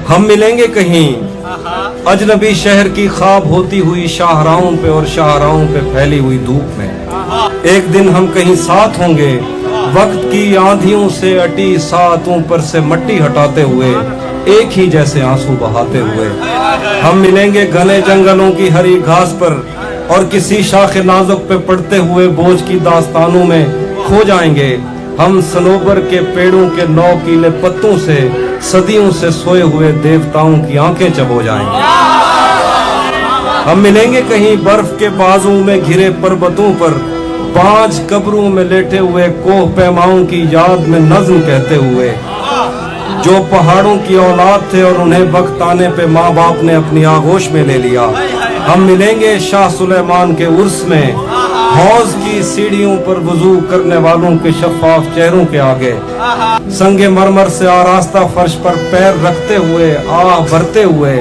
हम मिलेंगे कहीं अजनबी शहर की ख्वाब होती हुई शाहराहों पे और शाहराहों पे फैली हुई धूप में। एक दिन हम कहीं साथ होंगे, वक्त की आंधियों से अटी सातों पर से मट्टी हटाते हुए, एक ही जैसे आंसू बहाते हुए। हम मिलेंगे घने जंगलों की हरी घास पर और किसी शाख नाजुक पे पड़ते हुए बोझ की दास्तानों में खो जाएंगे। हम सनोबर के पेड़ों के नौकीले पत्तों से सदियों से सोए हुए देवताओं की आंखें चबो जाएंगे। हम मिलेंगे कहीं बर्फ के बाजू में घिरे पर्वतों पर, 5 कब्रों में लेटे हुए कोह पैमाओं की याद में नज्म कहते हुए, जो पहाड़ों की औलाद थे और उन्हें वक्त आने पे माँ बाप ने अपनी आगोश में ले लिया। हम मिलेंगे शाह सुलेमान के उर्स में, हौज की सीढ़ियों पर वुजू करने वालों के शफाफ चेहरों के आगे, संगे मरमर से आरास्ता फर्श पर पैर रखते हुए, आह भरते हुए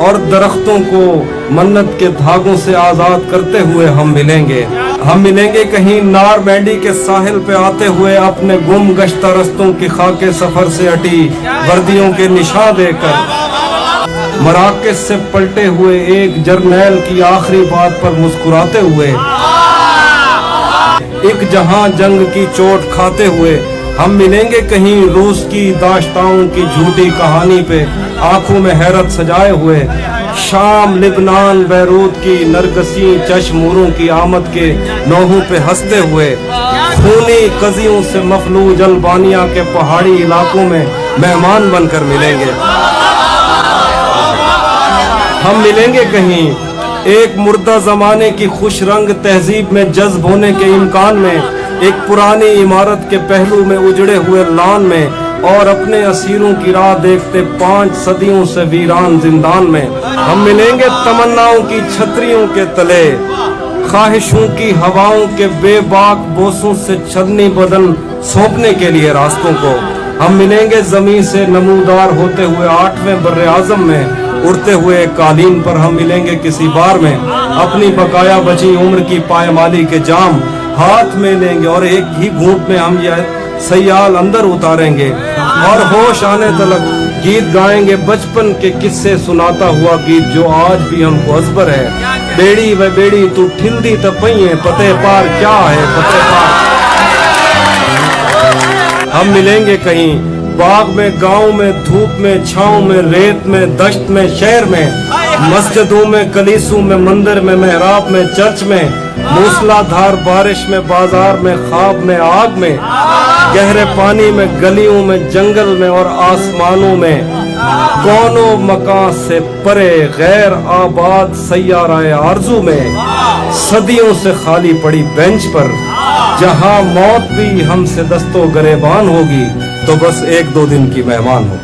और दरख्तों को मन्नत के धागों से आजाद करते हुए हम मिलेंगे। हम मिलेंगे कहीं नार बैंडी के साहिल पे आते हुए, अपने गुम गश्ता रस्तों की खाके सफर से अटी वर्दियों के निशान देकर, मराकज से पलटे हुए एक जर्नैल की आखिरी बात पर मुस्कुराते हुए, एक जहां जंग की चोट खाते हुए। हम मिलेंगे कहीं रूस की दाश्ताओं की झूठी कहानी पे आंखों में हैरत सजाए हुए, शाम लिबनान बैरूत की नरगसी चश्मूरों की आमद के नौहों पे हंसते हुए, खूनी कजियों से मफलूज अल्बानिया के पहाड़ी इलाकों में मेहमान बनकर मिलेंगे। हम मिलेंगे कहीं एक मुर्दा जमाने की खुश रंग तहजीब में जज्ब होने के इम्कान में, एक पुरानी इमारत के पहलू में उजड़े हुए लान में, और अपने असीरों की राह देखते 5 सदियों से वीरान जिंदान में। हम मिलेंगे तमन्नाओं की छतरियों के तले, ख्वाहिशों की हवाओं के बेबाक बोसों से छलनी बदन सौंपने के लिए रास्तों को। हम मिलेंगे जमीन से नमूदार होते हुए 8वें बर्रे आजम में, उड़ते हुए कालीन पर हम मिलेंगे किसी बार में, अपनी बकाया बची उम्र की पायमाली के जाम हाथ में लेंगे और एक ही घूंट में हम यह सयाल अंदर उतारेंगे और होश आने तलक गीत गाएंगे, बचपन के किस्से सुनाता हुआ गीत जो आज भी हमको अजबर है। बेड़ी व बेड़ी तू ठिल्दी तपइए, पते पार क्या है पते पार। हम मिलेंगे कहीं बाग में, गांव में, धूप में, छांव में, रेत में, दश्त में, शहर में, मस्जिदों में, कलीसों में, मंदिर में, मेहराब में, चर्च में, मूसलाधार बारिश में, बाजार में, ख्वाब में, आग में, गहरे पानी में, गलियों में, जंगल में और आसमानों में, कौनों मकान से परे गैर आबाद सैयाराए आरज़ू में, सदियों से खाली पड़ी बेंच पर, जहां मौत भी हमसे दस्तो गरेबान होगी तो बस 1-2 दिन की मेहमान हो।